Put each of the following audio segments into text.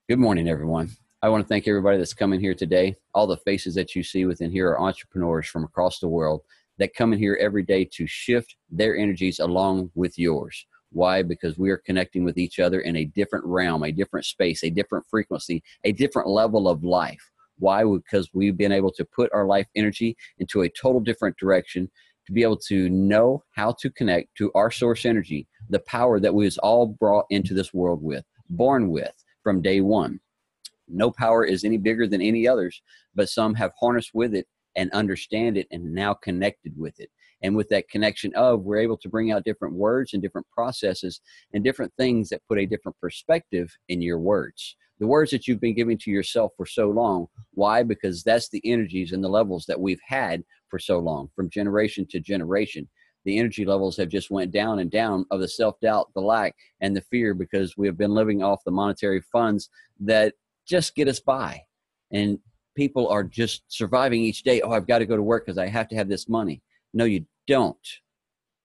Good morning, everyone. I want to thank everybody that's coming here today. All the faces that you see within here are entrepreneurs from across the world that come in here every day to shift their energies along with yours. Why? Because we are connecting with each other in a different realm, a different space, a different frequency, a different level of life. Why? Because we've been able to put our life energy into a total different direction to be able to know how to connect to our source energy, the power that we was all brought into this world with, born with. From day one. No power is any bigger than any others, but some have harnessed with it and understand it and now connected with it. And with that connection we're able to bring out different words and different processes and different things that put a different perspective in your words. The words that you've been giving to yourself for so long. Why? Because that's the energies and the levels that we've had for so long, from generation to generation. The energy levels have just went down and down of the self-doubt, the lack, and the fear because we have been living off the monetary funds that just get us by. And people are just surviving each day. Oh, I've got to go to work because I have to have this money. No, you don't.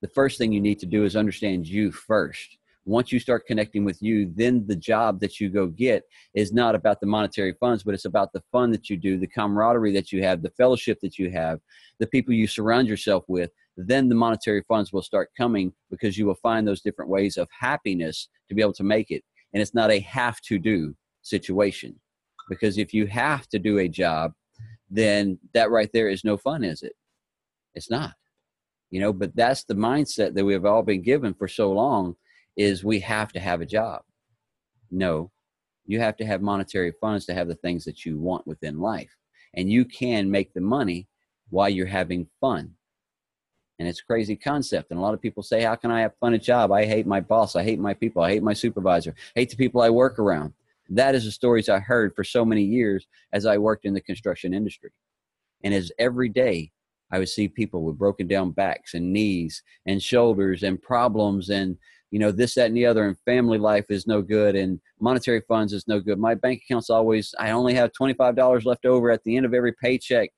The first thing you need to do is understand you first. Once you start connecting with you, then the job that you go get is not about the monetary funds, but it's about the fun that you do, the camaraderie that you have, the fellowship that you have, the people you surround yourself with. Then the monetary funds will start coming because you will find those different ways of happiness to be able to make it. And it's not a have to do situation, because if you have to do a job, then that right there is no fun, is it? It's not, but that's the mindset that we have all been given for so long, is we have to have a job. No, you have to have monetary funds to have the things that you want within life. And you can make the money while you're having fun. And it's a crazy concept. And a lot of people say, how can I have fun at a job? I hate my boss. I hate my people. I hate my supervisor. I hate the people I work around. That is the stories I heard for so many years as I worked in the construction industry. And as every day I would see people with broken down backs and knees and shoulders and problems and, this, that, and the other, and family life is no good and monetary funds is no good. My bank account's I only have $25 left over at the end of every paycheck.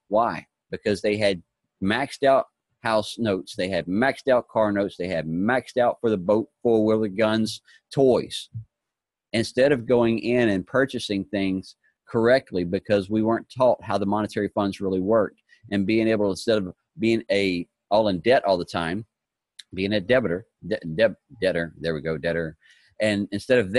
Why? Because they had maxed out house notes, they had maxed out car notes, they had maxed out for the boat, four-wheeler, guns, toys. Instead of going in and purchasing things correctly, because we weren't taught how the monetary funds really worked, and being able, instead of being all in debt all the time, being a debtor, debtor. And instead of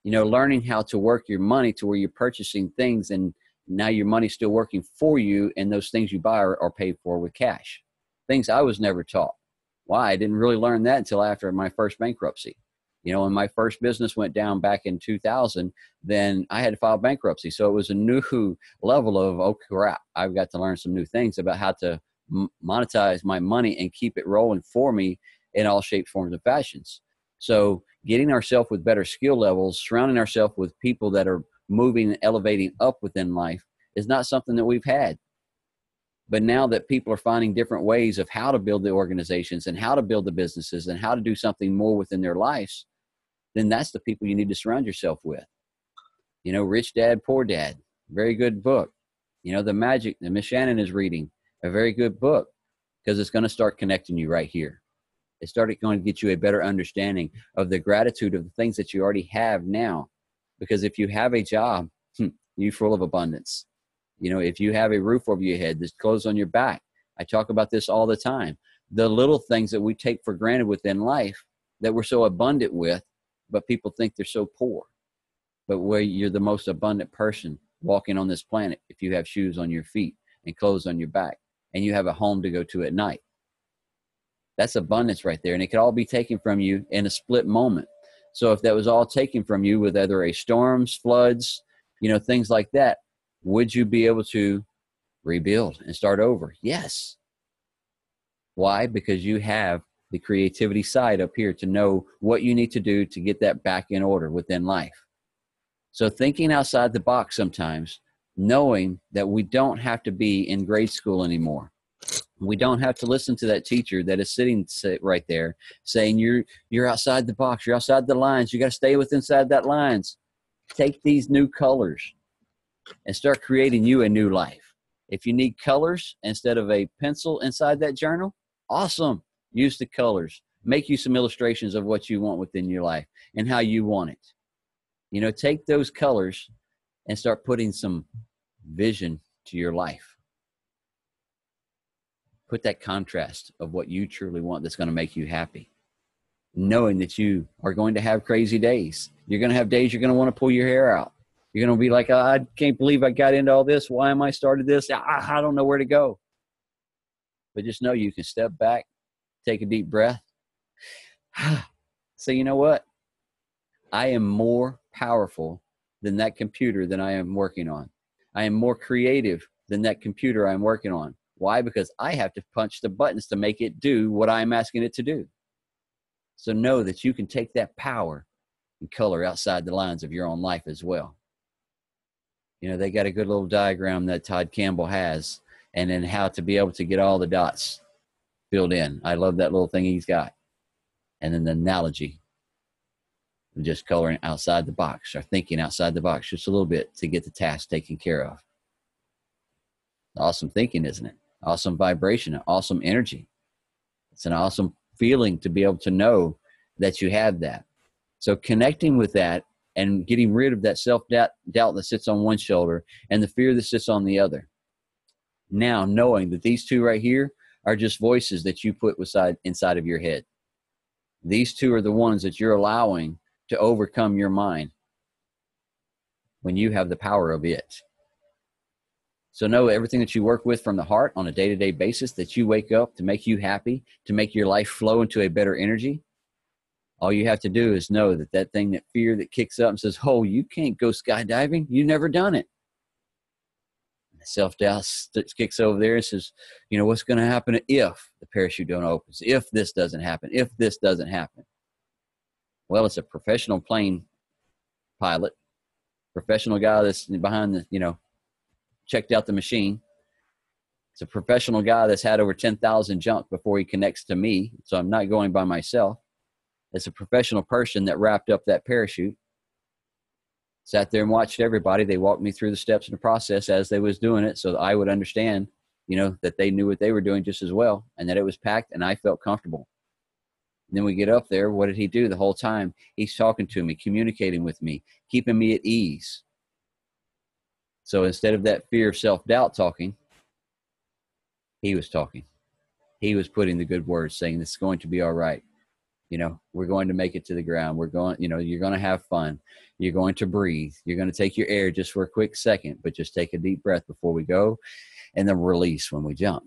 learning how to work your money to where you're purchasing things, and now your money's still working for you, and those things you buy are paid for with cash. Things I was never taught. Why? I didn't really learn that until after my first bankruptcy. When my first business went down back in 2000, then I had to file bankruptcy. So it was a new level of, oh crap, I've got to learn some new things about how to monetize my money and keep it rolling for me in all shapes, forms, and fashions. So getting ourselves with better skill levels, surrounding ourselves with people that are moving and elevating up within life is not something that we've had. But now that people are finding different ways of how to build the organizations and how to build the businesses and how to do something more within their lives, then that's the people you need to surround yourself with. Rich Dad, Poor Dad, very good book. The Magic that Miss Shannon is reading, a very good book, because it's going to start connecting you right here. It's started going to get you a better understanding of the gratitude of the things that you already have now. Because if you have a job, you're full of abundance. If you have a roof over your head, there's clothes on your back. I talk about this all the time. The little things that we take for granted within life that we're so abundant with, but people think they're so poor. But where you're the most abundant person walking on this planet, if you have shoes on your feet and clothes on your back and you have a home to go to at night. That's abundance right there. And it could all be taken from you in a split moment. So if that was all taken from you with either a storms, floods, things like that, would you be able to rebuild and start over? Yes. Why? Because you have the creativity side up here to know what you need to do to get that back in order within life. So thinking outside the box sometimes, knowing that we don't have to be in grade school anymore. We don't have to listen to that teacher that is sitting right there saying you're outside the box, you're outside the lines, you got to stay inside that lines. Take these new colors and start creating you a new life. If you need colors instead of a pencil inside that journal, awesome. Use the colors. Make you some illustrations of what you want within your life and how you want it. Take those colors and start putting some vision to your life. Put that contrast of what you truly want that's going to make you happy. Knowing that you are going to have crazy days. You're going to have days you're going to want to pull your hair out. You're going to be like, I can't believe I got into all this. Why am I started this? I don't know where to go. But just know you can step back, take a deep breath. Say, you know what? I am more powerful than that computer that I am working on. I am more creative than that computer I'm working on. Why? Because I have to punch the buttons to make it do what I'm asking it to do. So know that you can take that power and color outside the lines of your own life as well. They got a good little diagram that Todd Campbell has, and then how to be able to get all the dots filled in. I love that little thing he's got. And then the analogy of just coloring outside the box, or thinking outside the box just a little bit to get the task taken care of. Awesome thinking, isn't it? Awesome vibration, awesome energy. It's an awesome feeling to be able to know that you have that. So connecting with that and getting rid of that self-doubt that sits on one shoulder and the fear that sits on the other. Now knowing that these two right here are just voices that you put inside of your head. These two are the ones that you're allowing to overcome your mind when you have the power of it. So know everything that you work with from the heart on a day-to-day basis, that you wake up to make you happy, to make your life flow into a better energy. All you have to do is know that thing, that fear that kicks up and says, oh, you can't go skydiving. You've never done it. Self-doubt kicks over there and says, what's going to happen if the parachute don't open? If this doesn't happen? If this doesn't happen? Well, it's a professional plane pilot, professional guy that's behind the, checked out the machine. It's a professional guy that's had over 10,000 jump before he connects to me. So I'm not going by myself. It's a professional person that wrapped up that parachute. Sat there and watched everybody. They walked me through the steps in the process as they was doing it, so that I would understand, that they knew what they were doing just as well, and that it was packed, and I felt comfortable. And then we get up there. What did he do the whole time? He's talking to me, communicating with me, keeping me at ease. So instead of that fear of self-doubt talking, he was talking. He was putting the good words, saying it's going to be all right. We're going to make it to the ground. We're going, you're going to have fun. You're going to breathe. You're going to take your air just for a quick second, but just take a deep breath before we go, and then release when we jump.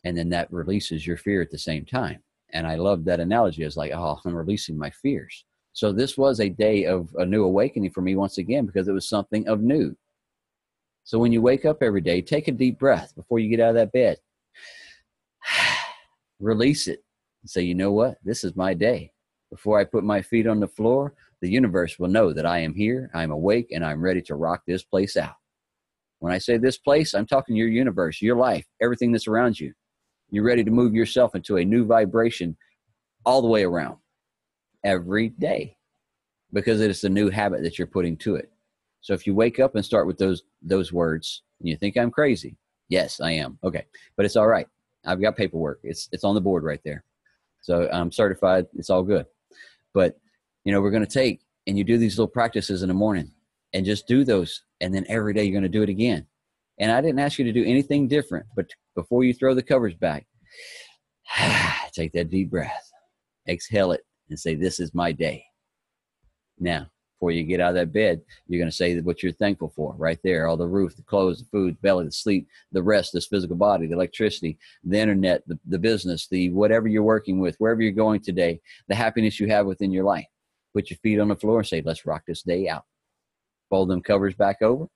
And then that releases your fear at the same time. And I love that analogy. It's like, oh, I'm releasing my fears. So this was a day of a new awakening for me once again, because it was something of new. So when you wake up every day, take a deep breath before you get out of that bed. Release it. Say, you know what? This is my day. Before I put my feet on the floor, the universe will know that I am here, I'm awake, and I'm ready to rock this place out. When I say this place, I'm talking your universe, your life, everything that's around you. You're ready to move yourself into a new vibration all the way around every day, because it is a new habit that you're putting to it. So if you wake up and start with those words, and you think I'm crazy, yes, I am. Okay, but it's all right. I've got paperwork. It's on the board right there. So I'm certified. It's all good. But, we're going to take, and you do these little practices in the morning and just do those. And then every day you're going to do it again. And I didn't ask you to do anything different, but before you throw the covers back, take that deep breath, exhale it, and say, this is my day. Now, before you get out of that bed, you're going to say what you're thankful for right there. All the roof, the clothes, the food, belly, the sleep, the rest, this physical body, the electricity, the internet, the business, the whatever you're working with, wherever you're going today, the happiness you have within your life. Put your feet on the floor and say, let's rock this day out. Fold them covers back over,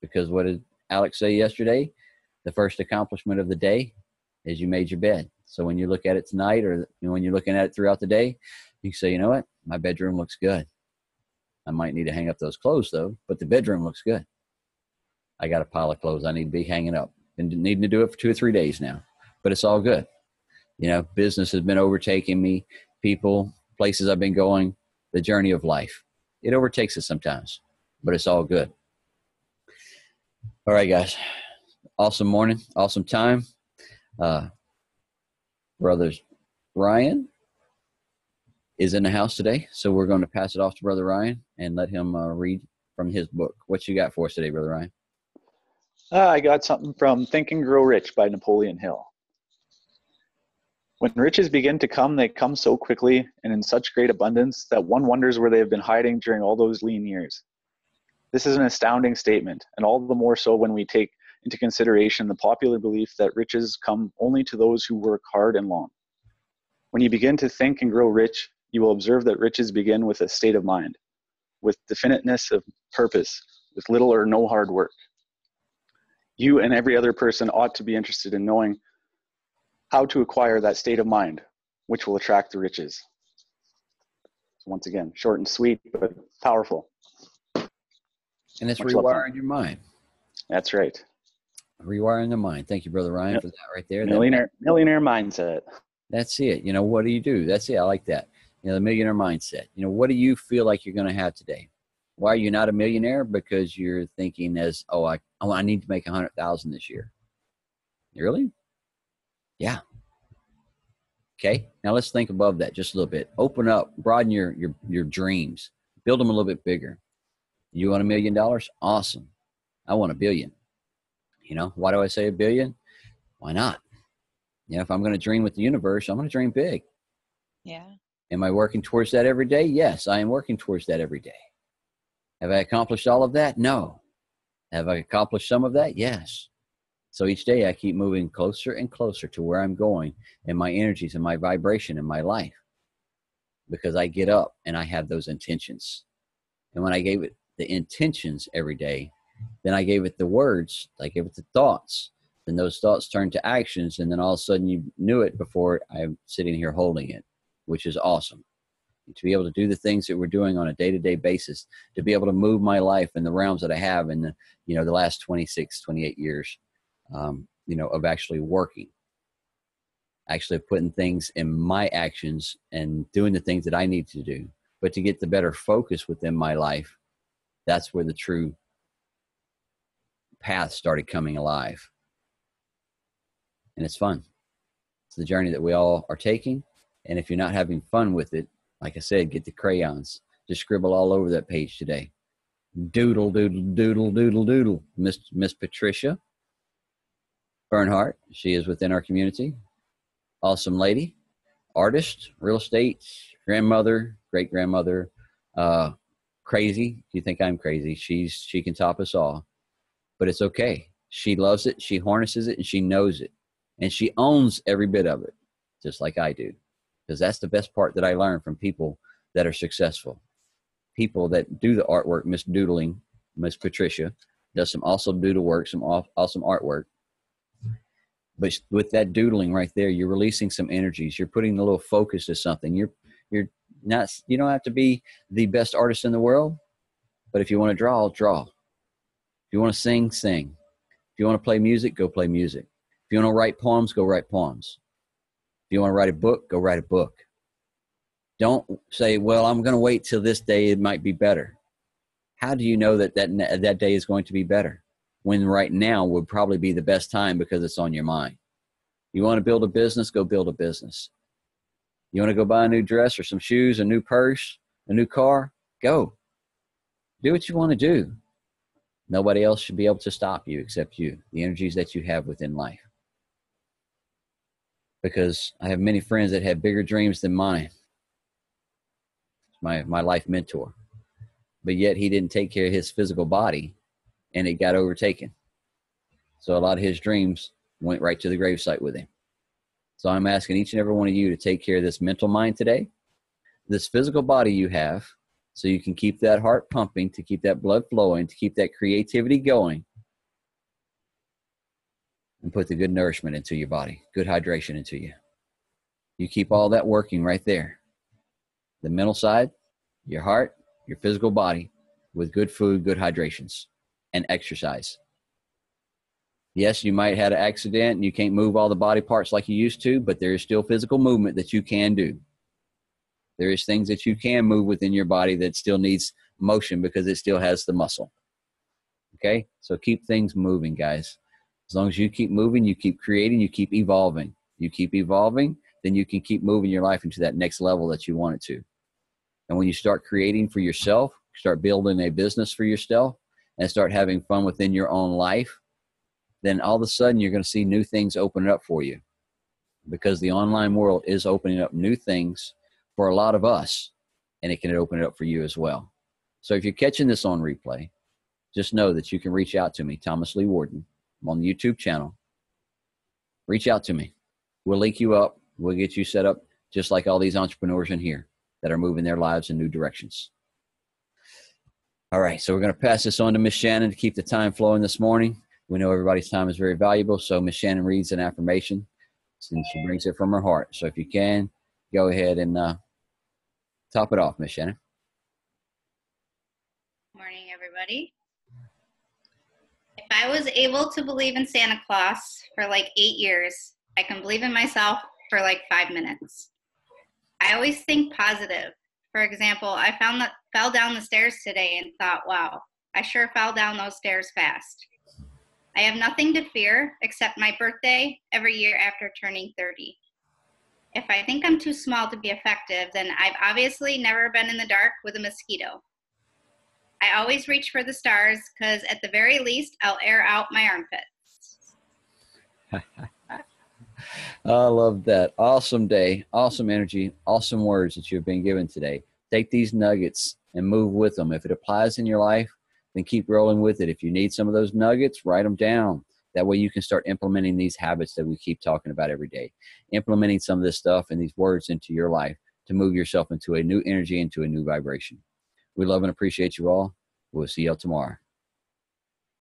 because what did Alex say yesterday? The first accomplishment of the day is you made your bed. So when you look at it tonight, or when you're looking at it throughout the day, you can say, you know what? My bedroom looks good. I might need to hang up those clothes though, but the bedroom looks good. I got a pile of clothes I need to be hanging up, and needing to do it for 2 or 3 days now, but it's all good. Business has been overtaking me, people, places I've been going, the journey of life. It overtakes us sometimes, but it's all good. All right, guys. Awesome morning. Awesome time. Brothers Ryan is in the house today. So we're going to pass it off to Brother Ryan and let him read from his book. What you got for us today, Brother Ryan? I got something from Think and Grow Rich by Napoleon Hill. When riches begin to come, they come so quickly and in such great abundance that one wonders where they have been hiding during all those lean years. This is an astounding statement, and all the more so when we take into consideration the popular belief that riches come only to those who work hard and long. When you begin to think and grow rich, you will observe that riches begin with a state of mind, with definiteness of purpose, with little or no hard work. You and every other person ought to be interested in knowing how to acquire that state of mind, which will attract the riches. So once again, short and sweet, but powerful. And it's rewiring your mind. That's right. Rewiring the mind. Thank you, Brother Ryan, for that right there. Millionaire mindset. That's it. You know, what do you do? That's it. I like that. You know, the millionaire mindset. You know, what do you feel like you're going to have today? Why are you not a millionaire? Because you're thinking I need to make 100,000 this year. Really? Yeah. Okay. Now let's think above that just a little bit. Open up, broaden your dreams, build them a little bit bigger. You want $1 million? Awesome. I want $1 billion. You know, why do I say $1 billion? Why not? You know, if I'm going to dream with the universe, I'm going to dream big. Yeah. Am I working towards that every day? Yes, I am working towards that every day. Have I accomplished all of that? No. Have I accomplished some of that? Yes. So each day I keep moving closer and closer to where I'm going and my energies and my vibration in my life, because I get up and I have those intentions. And when I gave it the intentions every day, then I gave it the words, I gave it the thoughts, then those thoughts turned to actions. And then all of a sudden you knew it before I'm sitting here holding it, which is awesome. To be able to do the things that we're doing on a day-to-day basis, to be able to move my life in the realms that I have in the, you know, the last 26, 28 years, you know, of actually working, actually putting things in my actions and doing the things that I need to do. But to get the better focus within my life, that's where the true path started coming alive. And it's fun. It's the journey that we all are taking. And if you're not having fun with it, like I said, get the crayons. Just scribble all over that page today. Doodle, doodle, doodle, doodle, doodle. Miss Patricia Bernhardt, she is within our community. Awesome lady, artist, real estate, grandmother, great-grandmother, crazy. You think I'm crazy. She can top us all. But it's okay. She loves it, she harnesses it, and she knows it. And she owns every bit of it, just like I do. Because that's the best part that I learned from people that are successful. People that do the artwork. Miss Doodling, Miss Patricia, does some awesome doodle work, some awesome artwork. But with that doodling right there, you're releasing some energies. You're putting a little focus to something. You don't have to be the best artist in the world, but if you want to draw, draw. If you want to sing, sing. If you want to play music, go play music. If you want to write poems, go write poems. If you want to write a book, go write a book. Don't say, well, I'm going to wait till this day. It might be better. How do you know that day is going to be better? When right now would probably be the best time because it's on your mind. You want to build a business, go build a business. You want to go buy a new dress or some shoes, a new purse, a new car, go. Do what you want to do. Nobody else should be able to stop you except you, the energies that you have within life. Because I have many friends that have bigger dreams than mine. My life mentor. But yet he didn't take care of his physical body, and it got overtaken. So a lot of his dreams went right to the gravesite with him. So I'm asking each and every one of you to take care of this mental mind today, this physical body you have, so you can keep that heart pumping, to keep that blood flowing, to keep that creativity going, and put the good nourishment into your body, good hydration into you. You keep all that working right there. The mental side, your heart, your physical body, with good food, good hydrations, and exercise. Yes, you might have had an accident and you can't move all the body parts like you used to, but there is still physical movement that you can do. There is things that you can move within your body that still needs motion because it still has the muscle. Okay? So keep things moving, guys. As long as you keep moving, you keep creating, you keep evolving. You keep evolving, then you can keep moving your life into that next level that you want it to. And when you start creating for yourself, start building a business for yourself, and start having fun within your own life, then all of a sudden you're going to see new things open up for you, because the online world is opening up new things for a lot of us, and it can open it up for you as well. So if you're catching this on replay, just know that you can reach out to me, Thomas Lee Warden. I'm on the YouTube channel. Reach out to me. We'll link you up. We'll get you set up just like all these entrepreneurs in here that are moving their lives in new directions. All right, so we're going to pass this on to Miss Shannon to keep the time flowing this morning. We know everybody's time is very valuable, so Miss Shannon reads an affirmation, and she brings it from her heart. So if you can, go ahead and top it off, Miss Shannon. Morning, everybody. If I was able to believe in Santa Claus for like 8 years, I can believe in myself for like 5 minutes. I always think positive. For example, I fell down the stairs today and thought, wow, I sure fell down those stairs fast. I have nothing to fear except my birthday every year after turning 30. If I think I'm too small to be effective, then I've obviously never been in the dark with a mosquito. I always reach for the stars because at the very least, I'll air out my armpits. I love that. Awesome day, awesome energy, awesome words that you've been given today. Take these nuggets and move with them. If it applies in your life, then keep rolling with it. If you need some of those nuggets, write them down. That way you can start implementing these habits that we keep talking about every day. Implementing some of this stuff and these words into your life to move yourself into a new energy, into a new vibration. We love and appreciate you all. We'll see y'all tomorrow.